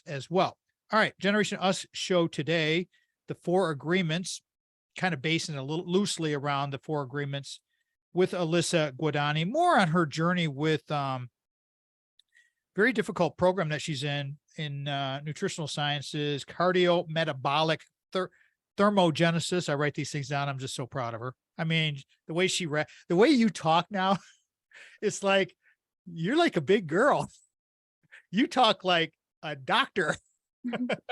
as well. All right. Generation Us show today, the 4 agreements, kind of basing it a little loosely around the 4 agreements with Alyssa Guadagni, more on her journey with very difficult program that she's in nutritional sciences, cardio metabolic thermogenesis. I write these things down. I'm just so proud of her. I mean, the way the way you talk now, it's like, you're like a big girl. You talk like a doctor.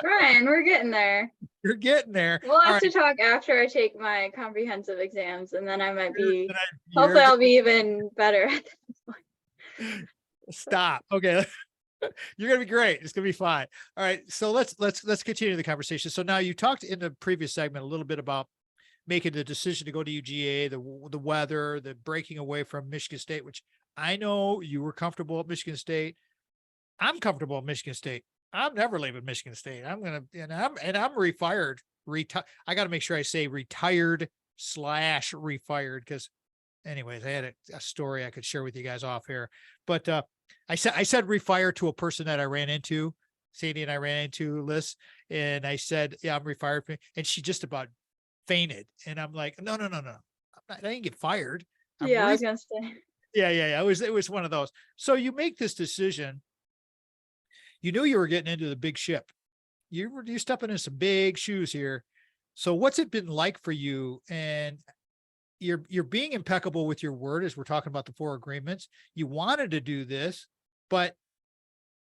Brian, we're getting there. You're getting there. We'll have to talk after I take my comprehensive exams, and then I might be, Hopefully I'll be even better at this point. Stop. Okay. You're going to be great. It's going to be fine. All right. So let's continue the conversation. So now you talked in the previous segment a little bit about making the decision to go to UGA, the weather, the breaking away from Michigan State, which I know you were comfortable at Michigan State. I'm comfortable at Michigan State. I'm never leaving Michigan State. I'm refired. I got to make sure I say retired / refired, because anyways, I had a story I could share with you guys off here, but I said refire to a person that I ran into, Sadie and I ran into, Liz, and I said, yeah, I'm refired, and she just about fainted. And I'm like, no. I didn't get fired. I was gonna say. Yeah. It was one of those. So you make this decision. You knew you were getting into the big ship. You're stepping in some big shoes here. So what's it been like for you? And you're being impeccable with your word, as we're talking about the 4 agreements. You wanted to do this, but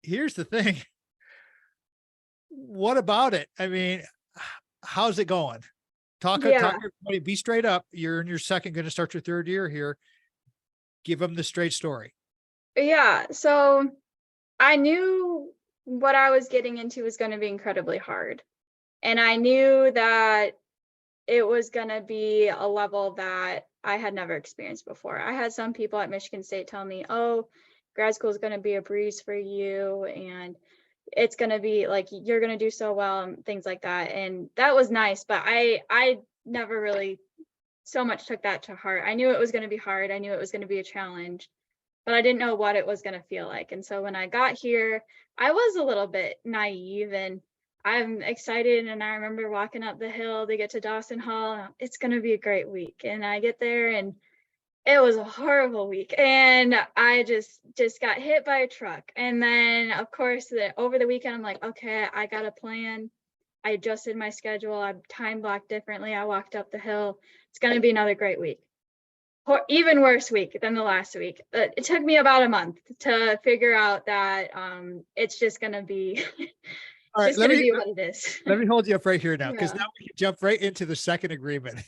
here's the thing. What about it? I mean, how's it going? Talk to everybody, be straight up. You're in your second, going to start your 3rd year here. Give them the straight story. Yeah. So I knew what I was getting into was going to be incredibly hard. And I knew that it was going to be a level that I had never experienced before. I had some people at Michigan State tell me, oh, grad school is going to be a breeze for you, and it's going to be like, you're going to do so well, and things like that. And that was nice, but I never really so much took that to heart. I knew it was going to be hard. I knew it was going to be a challenge, but I didn't know what it was going to feel like. And so when I got here, I was a little bit naive, and I'm excited. And I remember walking up the hill to get to Dawson Hall. And it's going to be a great week. And I get there, and it was a horrible week. And I just got hit by a truck. And then, of course, over the weekend, I'm like, okay, I got a plan. I adjusted my schedule. I time blocked differently. I walked up the hill. It's going to be another great week. Even worse week than the last week. It took me about a month to figure out that it's just going to be, all right, let me what it is. Let me hold you up right here now, because now we can jump right into the second agreement.